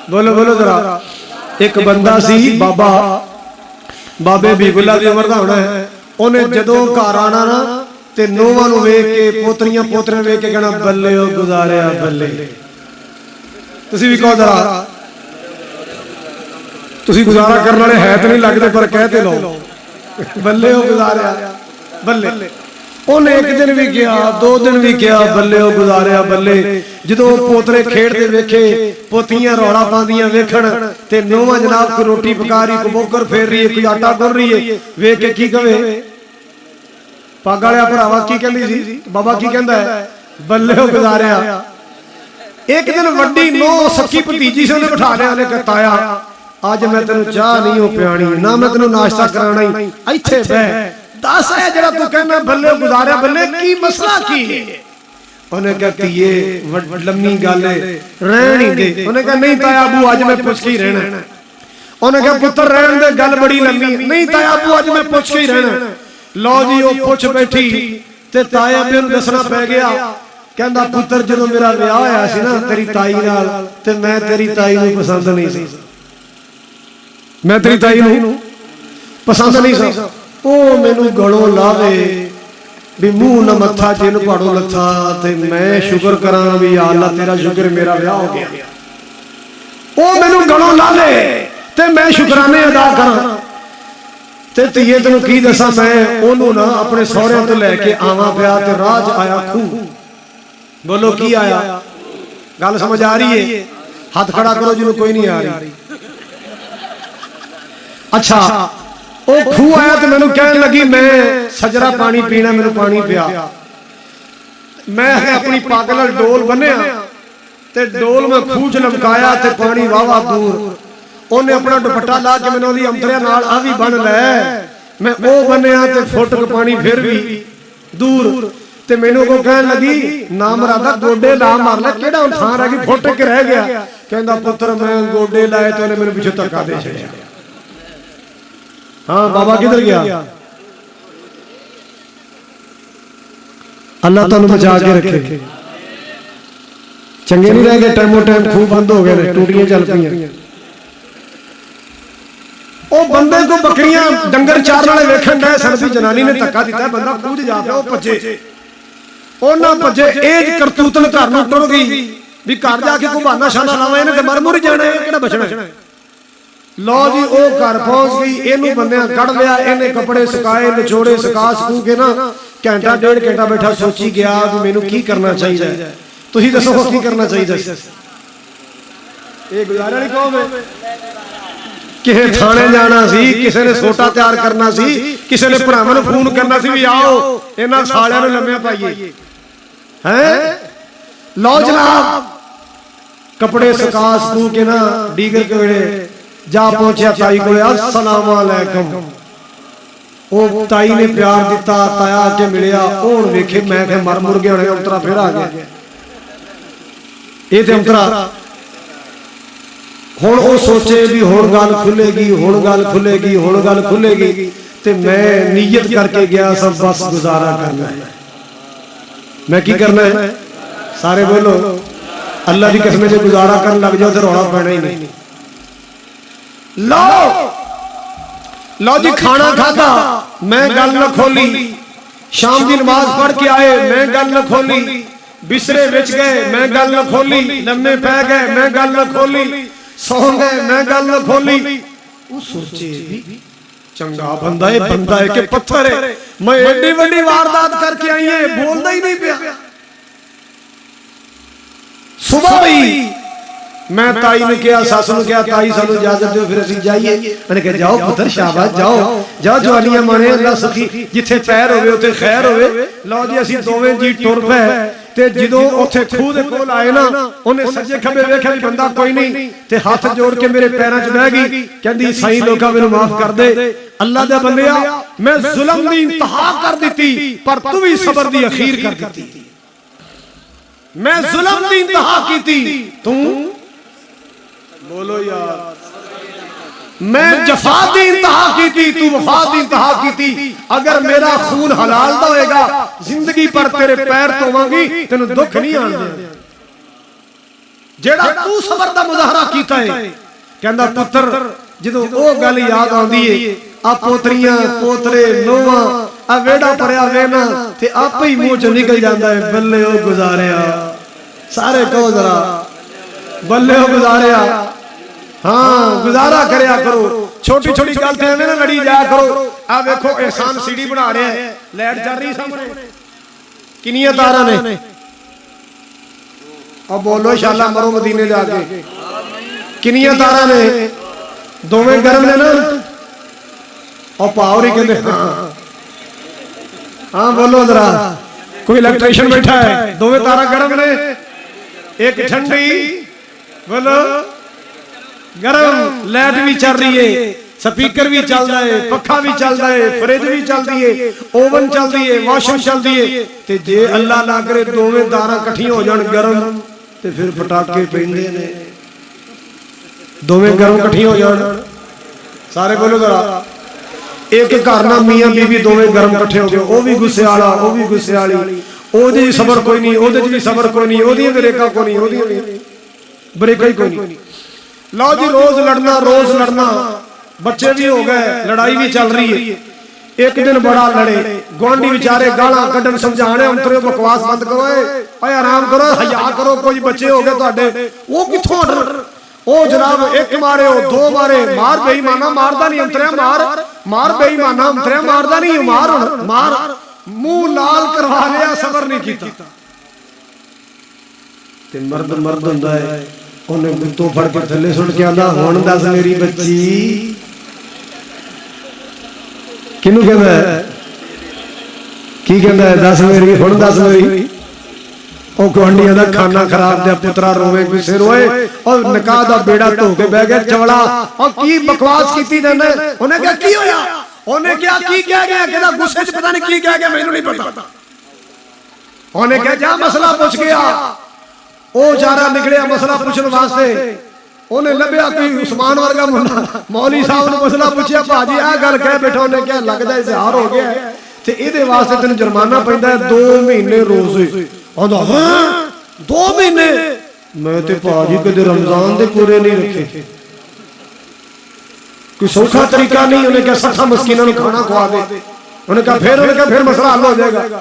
बोलो बोलो जरा। एक बंदा सी बाबा बाबे बीबुल्ला दी उम्र दा होना है। उन्हें जदों घर आना ना ते नोवां नूं वेख के पोतरियां पोतरे वेख के कहना बल्ले ओ गुजारिया बल्ले। तुसीं भी कहो जरा। तुसीं गुजारा करने वाले है तो नहीं लगते पर कहते लो बल्ले ओ गुजारिया बल्ले। उन्हें एक दिन भी किया, 2 दिन भी किया, बल्ले ओ गुजारिया बल्ले। जदों पोतरे खेडदे वेखे, पोतियां रौला पांदियां वेखण ते नोवां जनाब कोई रोटी पका रही, कोई बोकर फेर रही है, कोई आटा गुन रही है, वेख के की कहे पग वालिया भरावा की कहंदी सी बाबा की कहंदा है बल्ले ओ गुजारिया। एक दिन वड्डी नो सखी भतीजी से उन्हें बिठा लिया, उन्हें कहा ताया अज मैं तेनू चाह नहीं हो पियाणी, ना मैं तेनू नाश्ता कराना ही, इत्थे बह दस है जरा तू कहना बल्ले गुजारिया बल्ले की मसला की है। उन्हें कहा ये लम्मी गल है रहन ही दे। उन्हें कहा नहीं ताया अबू अज मैं पुछ के ही रहना। उन्हें कहा पुत्र रहन दे गल बड़ी लम्मी। नहीं ताया अबू अज मैं पुछ के ही रहना। लो जी वो पुछ बैठी ते ताया भी उन्हें दसना पै गया। कहंदा पुत्र जदों मेरा विआह होया सी ना तेरी ताई नाल ते मैं तेरी ताई नूं पसंद नहीं सी, मैं तेरी ताई नूं पसंद नहीं सी। ओ मैनू गलों लावे भी मुंह न मत्था जिन पाड़ो लथा ते मैं शुक्र करा भी या अल्लाह तेरा शुक्र मेरा विआह हो गया। ओ मैनू गलों लावे ते मैं शुकराने अदा करा ते धीए तेनू की दसा मैं ओनू ना अपने सहुरे तो लैके आवां पिया ते राह च आया खूह। बोलो की आया? गल समझ आ रही है? हाथ खड़ा करो जिन्हों कोई नहीं आ रही। अच्छा ओ खूह आया तो मैनू कहन लगी मैं सजरा पानी पीना, मैनू पानी पिया। मैं अपनी पग नाल डोल बन्निया ते डोल मैं खूह च लमकाया ते पानी वावा दूर। उन्हें अपना दुपट्टा ला के मैनू अंतरिया नाल आ भी बन लै। मैं ओ बन्निया ते फुट के पानी फिर भी दूर ते मैनू को कहन लगी ना मरादा गोडे ला मार लै, केड़ा थां रह गई फुट के रह गया। कहंदा पुत्र मैं गोडे लाए तो उन्हें मैनू पिछे धक्का दे छड़िया। हाँ बाबा किधर गया? अल्लाह तुहानू बचा के रखे। चंगे नहीं रह गए, टाइमों टाइम खूह बंद हो गए, टूटियां चल पईयां। ओ बंदे को बकरियां डंगर चारन वाले वेखण डे सन, जनानी ने धक्का दिता, बंदा खूह च जा पिया। ओ भजे, ओ ना भजे, ए करतूतन घर नूं टुर गई भी घर जाके कोई बहाना शाना लावा, इन्हें मर मुर जाना है, किहड़ा बचना। लो जी ओ घर पहुंच गई, इनू बंदियां कढ़ लिया, इन्हें कपड़े सुकाए निचोड़े सुका सकू के ना घंटा 1.5 घंटा बैठा सोची गया कि मैनू की करना चाहिए। तुसीं दसो की करना चाहिए? ये गुजारे वाली कौम है। किसे थाने जाना सी, किसी ने सोटा तैयार करना सी, किसी ने भरावां नूं फोन करना सी भी आओ इन्हां सालियां नूं लम्मे पाइए हैं। लो जनाब कपड़े सुका सकू के ना डीगर के वेले जा पहुंचा ताई को, अस्सलाम वालेकुम। ओ ताई ने प्यार दिता, ताया आके मिलिया। हुण वेखे मैं कि मर मुर गया होना, अंतरा फिर आ गया। ये ते अंतरा हुण ओ सोचे भी हुण गल खुलेगी, हुण गल खुलेगी, हुण गल खुलेगी। ते मैं नीयत करके गया सब बस गुजारा करना है। मैं की करना है? सारे बोलो अल्लाह की कसम से गुजारा करन लग जाओ तो रौला पैना ही नहीं। लो लो जी खाना खाता, मैं गल न खोली। शाम की नमाज पढ़ के आए, मैं गल न खोली। बिस्तरे विच गए, मैं गल न खोली। लम्मे पै गए, मैं गल न खोली। सौ गए, मैं गल न खोली। वो सोचे भी चंगा बंदा है, बंदा है कि पत्थर है। मैं एडी बड़ी वारदात करके आई है, बोलता ही नहीं पिया। सुबह भी मैं ताई ने कहा, सस ने कहा ताई सानू इजाजत दो फिर असं जाइए। मैंने कहा जाओ पुत्र शाबाश जाओ जाओ, जवानियां माने अल्लाह सखी, जिथे पैर होवे उत्थे खैर होवे। लो जी असीं दोवें जी टुर पे ते जदों उत्थे खूह दे कोल आए ना, उन्हें सज्जे खब्बे वेखिया भी बंदा कोई नहीं ते हाथ जोड़ के मेरे पैरां च बह गई। कहंदी साईं लोका मैनू माफ कर दे, अल्लाह दे बंदिया मैं जुल्म दी इंतहा कर दित्ती पर तू भी सबर दी अखीर कर दित्ती। मैं जुल्म दी इंतहा कीती, तू बोलो यार। मैं जफा दी इंतहा की थी, तू वफा दी इंतहा की थी। अगर मेरा खून हलाल दा होएगा जिंदगी पर तेरे पैर धोवांगी, तेनू दुख नहीं आने। ਜਿਹੜਾ ਤੂੰ ਸਬਰ ਦਾ ਮੁਜ਼ਾਹਰਾ ਕੀਤਾ ਹੈ। ਕਹਿੰਦਾ ਪੁੱਤਰ ਜਦੋਂ ਉਹ ਗੱਲ ਯਾਦ ਆਉਂਦੀ ਏ ਆ ਪੋਤਰੀਆਂ ਪੋਤਰੇ ਨੋਹਾਂ ਆ ਵੇੜਾ ਭਰਿਆ ਵੇਨਾ ਤੇ ਆਪੇ ਹੀ ਮੂੰਹ ਚੋਂ ਨਿਕਲ ਜਾਂਦਾ ਹੈ ਬੱਲੇ ਉਹ ਗੁਜ਼ਾਰਿਆ। ਸਾਰੇ ਕਹੋ ਜਰਾ ਬੱਲੇ ਉਹ ਗੁਜ਼ਾਰਿਆ। हाँ गुजारा करया करो, छोटी छोटी गल ते एवें ना लड़ी जाया करो। आ देखो एहसान सीढ़ी बना रहे हैं, लाइट चल रही सामने, किनियां तारा ने। अब बोलो इंशाअल्लाह मरो मदीने जाके, किनियां तारा ने, दोवें गरम ने ना। और पावर ही कहते हाँ हाँ बोलो जरा, कोई इलेक्ट्रिशियन बैठा है, दोवें तारा गरम ने, एक ठंडी बोलो गरम, लाइट भी चल रही है, स्पीकर भी चल रहा है, पखा भी चल रहा है, फ्रिज भी चल रही है, ओवन चल रही है, वाशिंग चल रही है। ते जे अल्लाह ना करे दोवें तारा इकट्ठियां हो जान गरम ते फिर पटाके पैंदे ने। दोवें गरम इकट्ठियां हो जान, सारे बोलो जरा, एक घर ना मियां बीवी दोवें गरम इकट्ठे हो गए, वो भी गुस्से वाला वो भी गुस्से वाली, ओदी सबर कोई नहीं, ओदे च भी सबर कोई नहीं, ओदी ब्रेका कोई नहीं, ओदी ब्रेका ही कोई नहीं। लो जी रोज लड़ना, बच्चे भी हो गए, लड़ाई भी चल रही है। एक दिन बड़ा लड़े, गुआंढी बेचारे गालां कड्ढन समझाने, अंतरे बकवास बंद करो, ओए आराम करो, हया करो, कोई बच्चे हो गए तुहाडे, वो कित्थों हटण। ओ जनाब एक मारे हो दो मारे, मार बेईमाना मारदा नहीं अंतरे, मार बेईमाना अंतरे मारदा नहीं, मार मुंह लाल करवा लिया, सबर नहीं कीता। ते मर्द हुंदा है, उन्हें गुत्तों फड़ के थले सुट के आंदा हुण दस मेरी बच्ची किनू कहंदा है, की कहंदा है, दस मेरी हुण दस मेरी। ओ गुआंढियां दा खाना खराब दिया पुत्रा रोवे गुस्से रोए, और निकाह दा बेड़ा धो के बह गया चवड़ा, और की बकवास कीती जांदे। उन्हें कहा की होया, उन्हें क्या की कह गया, कहदा गुस्से च पता नहीं की कह गया, मैनू नहीं पता। उन्हें कहा जा मसला पूछ गया, ओ जारा निकलिया मसला पूछने वास्ते, उन्हें लभ्या कोई उस्मान वर्गा मुंडा, मौली साहब ने मसला पूछया, भाजी आ गल कह बैठा, उन्हें क्या लगदा इज़हार हो गया है ते इहदे वास्ते तैनूं जुर्माना पैंदा है 2 महीने रोजे। आंदा हां 2 महीने, मैं ते भाजी कदे रमजान दे पूरे नहीं रखे, कोई सौखा तरीका नहीं। उन्हें क्या 60 मस्कीनां नूं खाना खवा दे। उन्हें कहा फिर मसला हल हो जाएगा।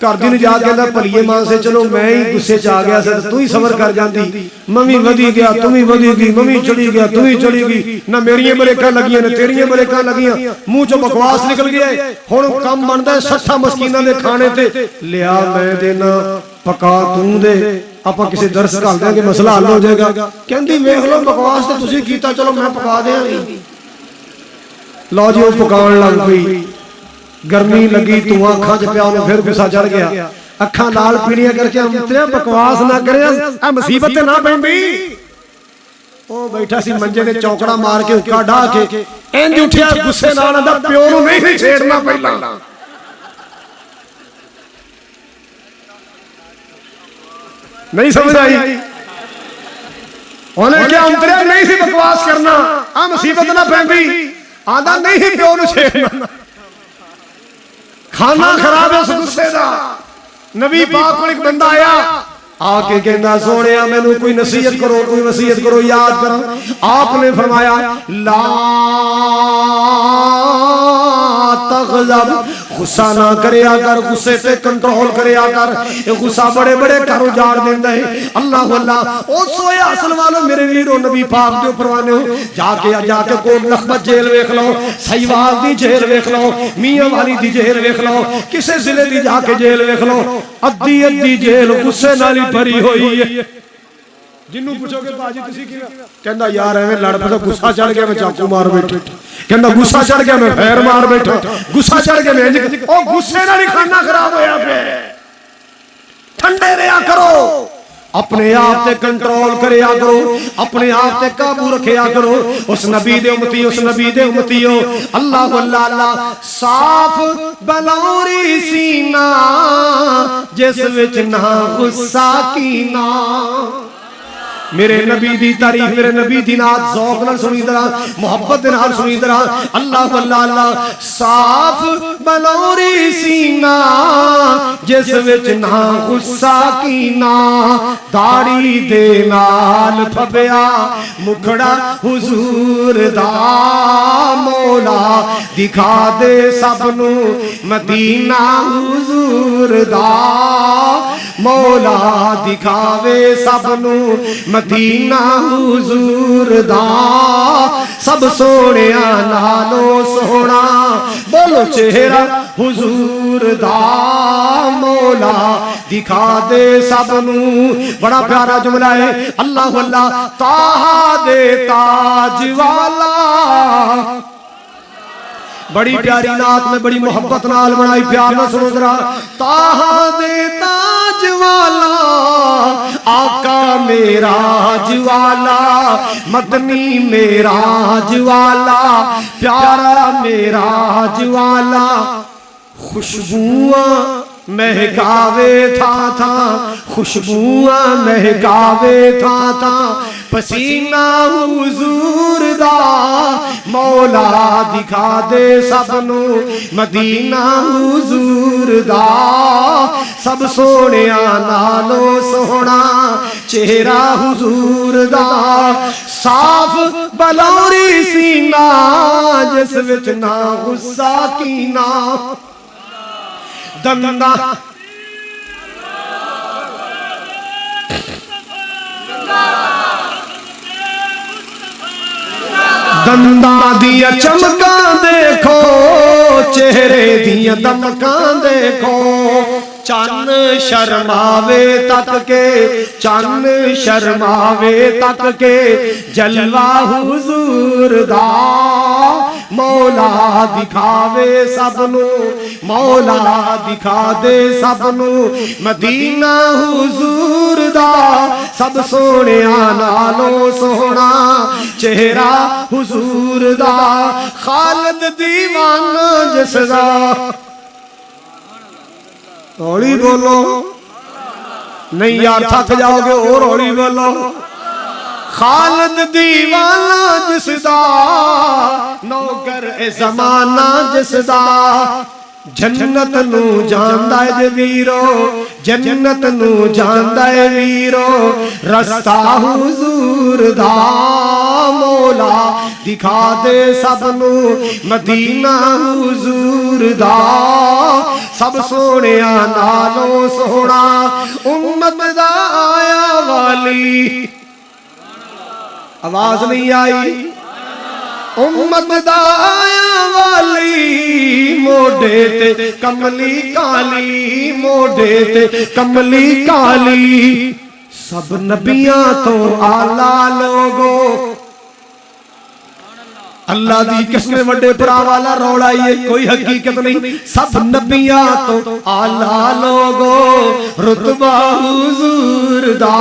घर दी जा कहंदा भलीए मां से चलो मैं ही गुस्से च आ गया सी, तू ही सबर कर जाती, मम्मी वधी गया तू भी वधी गई, मम्मी चढ़ी गया तू ही चढ़ी गई, ना मेरियां ब्रेकां लगियां ना तेरियां ब्रेकां लगियां, मुंह चों बकवास निकल गया। हुण काम बनदा 60 मस्कीनां दे खाने ते लिया मैं देना, पका तू दे, आपां किसी दरस घल देंगे, मसला हल हो जाएगा। कहंदी वेख लो बकवास ते तुसीं कीता, चलो मैं पका देंगी। लो जी वो पकाउण लग पई, गर्मी लगी धुआं अखां च पिया, फिर गुस्सा चढ़ गया, अखां लाल पीड़ियां करके अंतरे बकवास ना करे, आ मुसीबत ना पैंदी। ओ बैठा सी मंजे ते चौकड़ा मार के हुक्का ढा के इंज उठिया गुस्से नाल, आंदा प्यो नूं नहीं छेड़ना पहला। नहीं समझ आई, उन्हें क्या अंतरे नहीं सी बकवास करना, आ मुसीबत ना पैंदी। आंदा नहीं प्यो नूं छेड़ना, खाना खराब है उस गुस्से दा। नबी पाक को एक बंदा आया, आके कहना सोनिया मैनू कोई नसीहत करो, कोई वसीयत करो, याद करो। आपने फरमाया ला तग़ज़ब, गुस्सा ना करया कर, गुस्से से कंट्रोल करया कर, ये गुस्सा बड़े बड़े घर उजाड़ देंदा है। अल्लाह अल्लाह ओ सोया असल वालों मेरे वीरों, नबी पाक दे परवाने हो, जाके कोट लखपत जेल वेख लो, सहीवाल दी जेल वेख लो, मियां वाली दी जेल वेख लो, किसे जिले दी जाके जेल वेख लो, अद्धी जेल गुस्से नाल ही भरी हुई है। जिन्नू पूछोगे बाजी तुसी की, कहंदा यार एवें लड़ पए, गुस्सा चढ़ गया मैं चाकू मार बैठा, कहंदा गुस्सा चढ़ गया मैं फैर मार बैठा, गुस्सा चढ़ गया मैं इंज, ओ गुस्से नाल ही खाना खराब होया पे। ठंडे रहा करो, अपने आप ते कंट्रोल करया करो, अपने आप ते काबू रखया करो। उस नबी दे उम्मती, उस नबी दे उम्मती हो, अल्लाह अल्लाह अल्लाह साफ बलौरी सीना जिस विच ना गुस्सा कीना। मेरे नबी दी तारीफ, मेरे नबी दी नात ज़ौक़ नाल सुनी दरा, मुहब्बत दे नाल सुनी दरा। अल्लाह अल्लाह अल्लाह। साफ बलौरी सीना जिस विच ना गुस्सा कीना, दाड़ी दे नाल फबिया मुखड़ा हुजूर दा, मौला दिखा दे सबनू मदीना हुजूर दा, मौला दिखावे सबनू मदीना हुजूर दा, सब सोहणिया नालों सोहना बोलो चेहरा हुजूर दा, मौला दिखा दे सबनू। बड़ा प्यारा जुमला है। अल्लाह अल्लाह। ताहा दे ताज वाला, बड़ी प्यारी नात में बड़ी मोहब्बत नाल बनाई, प्यार ना सुनो जरा। ताहा दे ताज वाला, आका मेराज वाला, मदनी मेराज वाला, प्यारा मेराज वाला, खुशबुआं महकावे था था, खुशबुआं महकावे था था, पसीना हुजूर दा, मौला दिखा दे सबनू मदीना हुजूर दा, सब सोहणिया नालों सोहना चेहरा हुजूर दा, साफ बलौरी सीना जिस विच ना गुस्सा कीना, दंदा दंदा दिया चमका देखो, चेहरे दिया दमका देखो, चन शर्मावे तक के, चन शर्मावे तक के, जलवा हुजूर दा, मौला दिखावे सबनू, मौला दिखा दे सबनू मदीना हुजूर दा, सब सोहणिया नालों सोहना चेहरा हुजूर दा, खालिद दीवाना जिसदा, हौली बोलो नहीं यार थक जाओगे और हौली बोलो। खालिद दीवाना जिसदा, नौकर ए जमाना जिसदा, जन्नत नू जानदा है वीरो, जन्नत नू जानदा है वीरो, रस्ता हुजूर दा, मौला दिखा दे सबनू मदीना हुजूर दा, सब सोहणिया नालों सोहना उम्मत दा आया वाली। आवाज नहीं आई। उम्मत दा आया वाली, मोढे ते कमली काली, मोढे ते कमली काली, सब नबियां तो आला लोगो। अल्लाह दी किसने वड्डे भरा वाला रौला ये कोई हकीकत नहीं, सब नबियां तो आला लोगो, रुतबा हुजूर दा,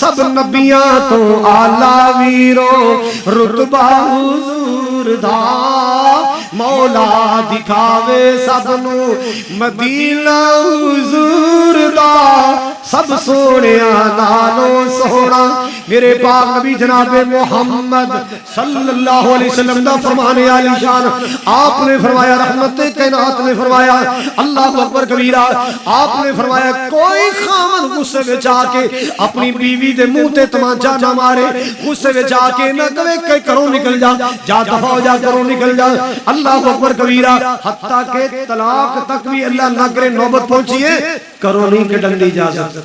सब नबियां तो आला वीरो, रुतबा हुजूर दा, मौला दिखावे सबनू मदीना हुजूर दा, सब सोहणिया नालों सोहना। मेरे पाक नबी जनाबे मोहम्मद सल्लल्लाहु अलैहि वसल्लम दा फरमाने आली शान, आपने फरमाया, रहमत कायनात ने फरमाया, अल्लाह अकबर कबीरा, आपने फरमाया कोई खामद गुस्से विच आके अपनी बीवी दे मुंह ते तमाचा ना मारे, गुस्से विच आके ना कहे कि घरों निकल जा, जा दफा हो जा, घरों निकल जा। अल्लाह अकबर कबीरा, हत्ता के तलाक तक भी अल्लाह ना करे नौबत पहुंची है, घरों नहीं कढण दी इजाजत,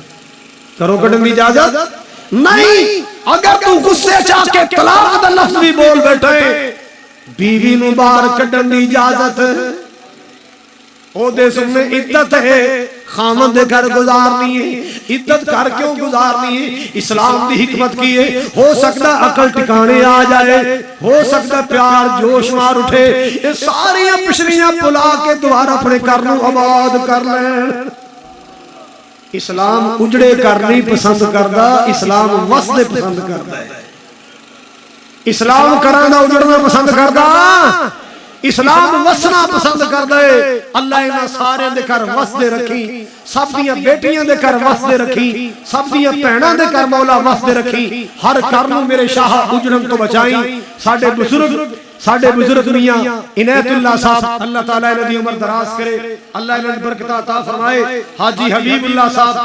घरों कढण दी इजाजत नहीं। अगर तू गुस्से च आके तलाक दा लफ्ज भी बोल बैठे, बीवी नूं बाहर कढण दी इजाजत, ओदे सामने इज्जत है, खामद दे घर गुजारनी है, इज्जत घर क्यों गुजारनी है, इस्लाम दी हिकमत की है। हो सकता अकल ठिकाने आ जाए, हो सकता प्यार जोश मार उठे, ये सारियां पिछलियां भुला के दोबारा अपने घर नूं आबाद कर लैण। इस्लाम उजड़े घर नहीं पसंद करता, इस्लाम वसदे पसंद करता है। इस्लाम घरां दा उजड़ना पसंद करता, इस्लाम वसना पसंद करदा है। अल्लाह इन्हां सारे दे घर वसदे रखी, सब दियां बेटियां दे घर वसदे रखी, सब दियां भैणां दे घर मौला वसदे रखी। हर घर नूं मेरे शाह उजड़न तो बचाई। साडे बुजुर्ग मियां इनायतुल्लाह साहब, अल्लाह ताला इन्हां दी उम्र दराज करे, अल्लाह इन्हां नूं बरकत अता फरमाए। हाजी हबीबुल्लाह साहब